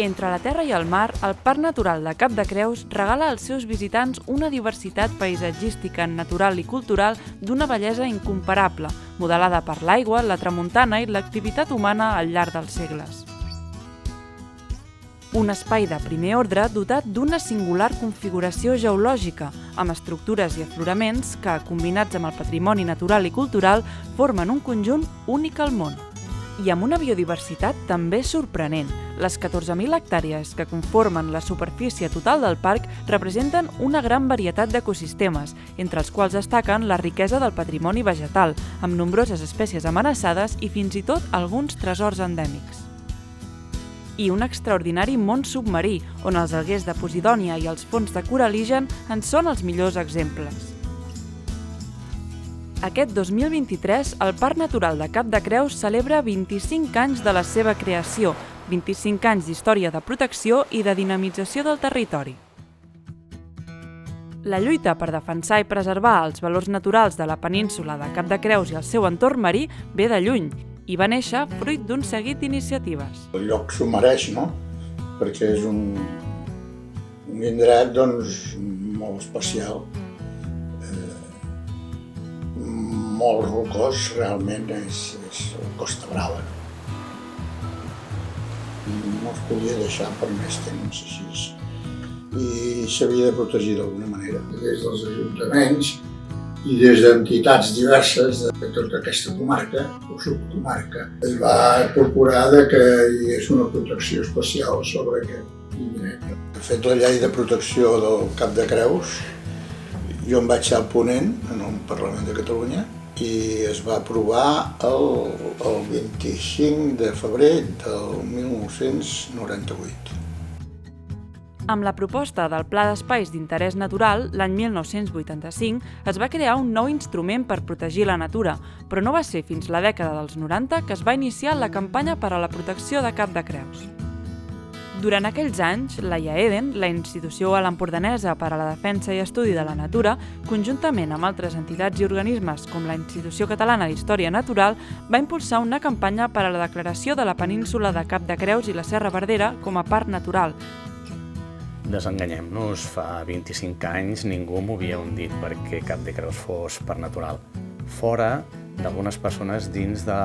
Entre la terra i el mar, el Parc Natural de Cap de Creus regala als seus visitants una diversitat paisatgística, natural i cultural d'una bellesa incomparable, modelada per l'aigua, la tramuntana i l'activitat humana al llarg dels segles. Un espai de primer ordre dotat d'una singular configuració geològica, amb estructures i afloraments que, combinats amb el patrimoni natural i cultural, formen un conjunt únic al món. I amb una biodiversitat també sorprenent. Les 14.000 hectàrees que conformen la superfície total del parc representen una gran varietat d'ecosistemes, entre els quals destaquen la riquesa del patrimoni vegetal, amb nombroses espècies amenaçades i fins i tot alguns tresors endèmics. I un extraordinari món submarí, on els alguers de Posidònia i els fons de coral·ligen en són els millors exemples. Aquest 2023, el Parc Natural de Cap de Creus celebra 25 anys de la seva creació, 25 anys d'història de protecció i de dinamització del territori. La lluita per defensar i preservar els valors naturals de la península de Cap de Creus i el seu entorn marí ve de lluny i va néixer fruit d'un seguit d'iniciatives. El lloc s'ho mereix, no? Perquè és un indret molt especial. Molt rocós, realment és Costa Brava. No es podia deixar per més temps així. I s'havia de protegir d'alguna manera. Des dels ajuntaments i des d'entitats diverses de tota aquesta comarca o subcomarca es va procurar que hi hagués una protecció especial sobre aquest indret. De fet, la llei de protecció del Cap de Creus, jo em vaig ser al ponent en el Parlament de Catalunya i es va aprovar el 25 de febrer del 1998. Amb la proposta del Pla d'Espais d'Interès Natural, l'any 1985, es va crear un nou instrument per protegir la natura, però no va ser fins la dècada dels 90 que es va iniciar la campanya per a la protecció de Cap de Creus. Durant aquells anys, la IAEDEN, la Institució Empordanesa per a la Defensa i Estudi de la Natura, conjuntament amb altres entitats i organismes com la Institució Catalana d'Història Natural, va impulsar una campanya per a la declaració de la península de Cap de Creus i la Serra Verdera com a parc natural. Desenganyem-nos, fa 25 anys ningú m'havia dit perquè Cap de Creus fos parc natural. Fora d'algunes persones dins de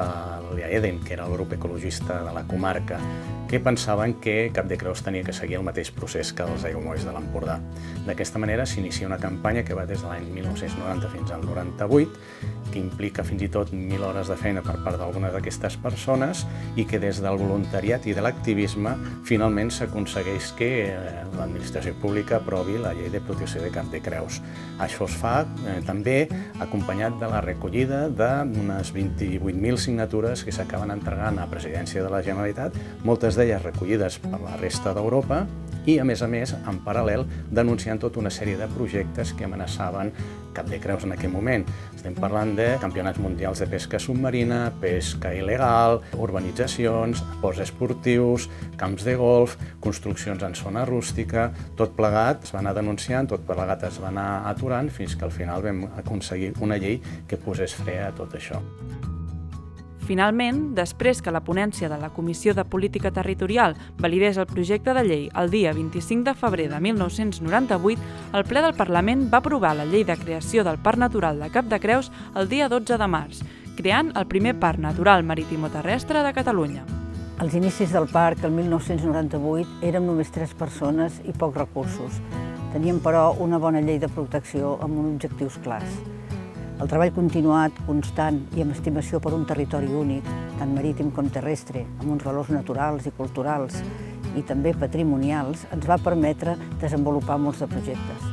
l'IAEDEN, que era el grup ecologista de la comarca, que pensaven que Cap de Creus tenia que seguir el mateix procés que els aiguamolls de l'Empordà. D'aquesta manera s'inicia una campanya que va des de l'any 1990 fins al 98, que implica fins i tot 1.000 hores de feina per part d'algunes d'aquestes persones i que des del voluntariat i de l'activisme finalment s'aconsegueix que l'administració pública aprovi la llei de protecció de Cap de Creus. Això es fa també acompanyat de la recollida d'unes 28.000 signatures que s'acaben entregant a la Presidència de la Generalitat, moltes d'elles recollides per la resta d'Europa i, a més, en paral·lel, denunciant tota una sèrie de projectes que amenaçaven Cap de Creus en aquell moment. Estem parlant de campionats mundials de pesca submarina, pesca il·legal, urbanitzacions, ports esportius, camps de golf, construccions en zona rústica. Tot plegat es va anar denunciant, tot plegat es va anar aturant, fins que al final vam aconseguir una llei que posés fre a tot això. Finalment, després que la ponència de la Comissió de Política Territorial validés el projecte de llei el dia 25 de febrer de 1998, el ple del Parlament va aprovar la llei de creació del Parc Natural de Cap de Creus el dia 12 de març, creant el primer parc natural maritimoterrestre de Catalunya. Als inicis del parc, el 1998, érem només 3 persones i pocs recursos. Teníem, però, una bona llei de protecció amb uns objectius clars. El treball continuat, constant i amb estimació per un territori únic, tant marítim com terrestre, amb uns valors naturals i culturals i també patrimonials, ens va permetre desenvolupar molts de projectes.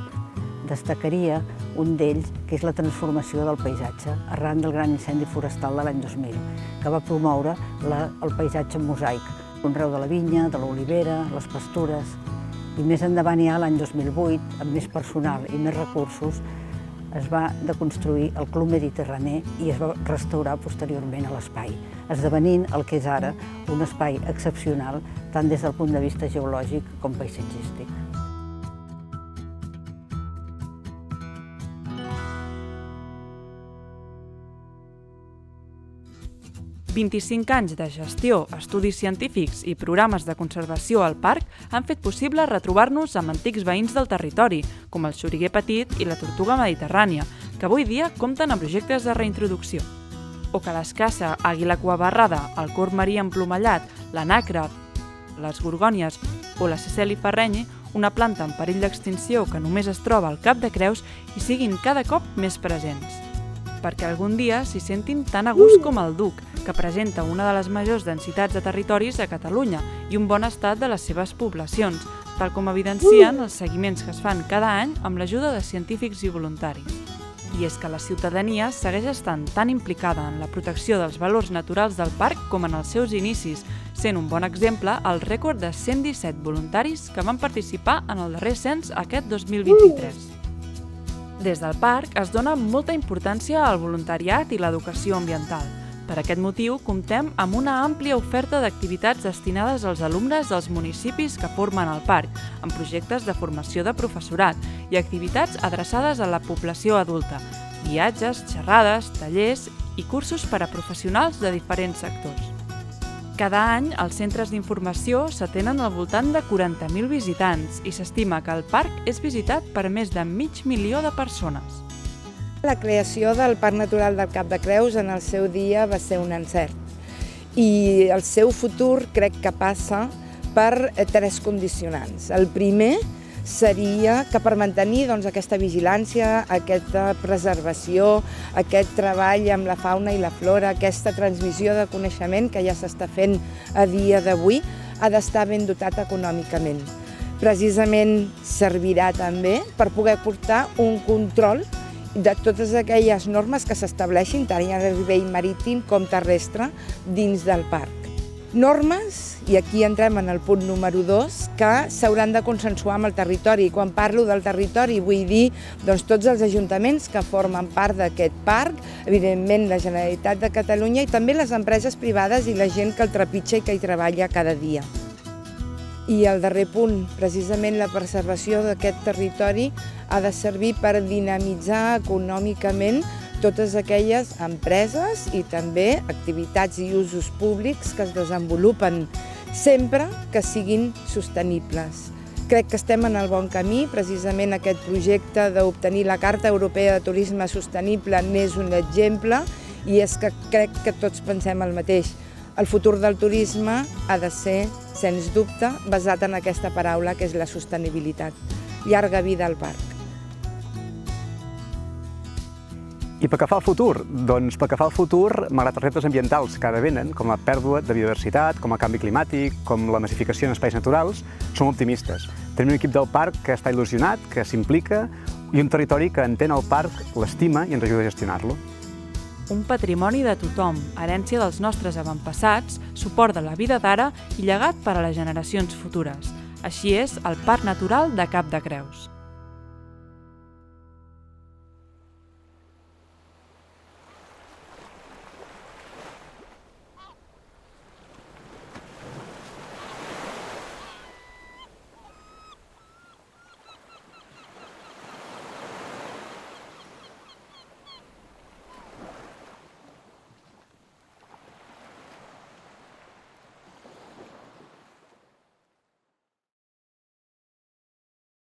Destacaria un d'ells, que és la transformació del paisatge arran del gran incendi forestal de l'any 2000, que va promoure el paisatge en mosaic, el conreu de la vinya, de l'olivera, les pastures. I més endavant, ja l'any 2008, amb més personal i més recursos, es va construir el Club Mediterrani i es va restaurar posteriorment a l'espai, esdevenint el que és ara un espai excepcional tant des del punt de vista geològic com paisatgístic. 25 anys de gestió, estudis científics i programes de conservació al parc han fet possible retrobar-nos amb antics veïns del territori, com el xoriguer petit i la tortuga mediterrània, que avui dia compten amb projectes de reintroducció. O que l'escassa àguila cuabarrada, el corb marí emplomallat, la nacra, les gorgònies o la ceceli ferrenyi, una planta en perill d'extinció que només es troba al Cap de Creus, hi siguin cada cop més presents. Perquè algun dia s'hi sentin tan a gust com el Duc, que presenta una de les majors densitats de territoris a Catalunya i un bon estat de les seves poblacions, tal com evidencien els seguiments que es fan cada any amb l'ajuda de científics i voluntaris. I és que la ciutadania segueix estant tan implicada en la protecció dels valors naturals del parc com en els seus inicis, sent un bon exemple el rècord de 117 voluntaris que van participar en el darrer cens aquest 2023. Des del parc es dona molta importància al voluntariat i l'educació ambiental. Per aquest motiu, comptem amb una àmplia oferta d'activitats destinades als alumnes dels municipis que formen el parc, amb projectes de formació de professorat i activitats adreçades a la població adulta, viatges, xerrades, tallers i cursos per a professionals de diferents sectors. Cada any, els centres d'informació s'atenen al voltant de 40.000 visitants i s'estima que el parc és visitat per més de 500.000 de persones. La creació del Parc Natural del Cap de Creus en el seu dia va ser un encert i el seu futur crec que passa per 3 condicionants. El primer seria que per mantenir aquesta vigilància, aquesta preservació, aquest treball amb la fauna i la flora, aquesta transmissió de coneixement que ja s'està fent a dia d'avui, ha d'estar ben dotat econòmicament. Precisament servirà també per poder portar un control de totes aquelles normes que s'estableixin tant a nivell marítim com terrestre dins del parc. Normes, i aquí entrem en el punt número 2, que s'hauran de consensuar amb el territori. Quan parlo del territori vull dir tots els ajuntaments que formen part d'aquest parc, evidentment la Generalitat de Catalunya i també les empreses privades i la gent que el trepitja i que hi treballa cada dia. I el darrer punt, precisament la preservació d'aquest territori ha de servir per dinamitzar econòmicament totes aquelles empreses i també activitats i usos públics que es desenvolupen, sempre que siguin sostenibles. Crec que estem en el bon camí, precisament aquest projecte d'obtenir la Carta Europea de Turisme Sostenible n'és un exemple i és que crec que tots pensem el mateix. El futur del turisme ha de ser, sens dubte, basat en aquesta paraula que és la sostenibilitat. Llarga vida al parc. I pel que fa al futur? Doncs pel que fa al futur, malgrat els reptes ambientals que ara venen, com la pèrdua de biodiversitat, com el canvi climàtic, com la massificació en espais naturals, som optimistes. Tenim un equip del parc que està il·lusionat, que s'implica, i un territori que entén el parc, l'estima i ens ajuda a gestionar-lo. Un patrimoni de tothom, herència dels nostres avantpassats, suport de la vida d'ara i llegat per a les generacions futures. Així és el Parc Natural de Cap de Creus.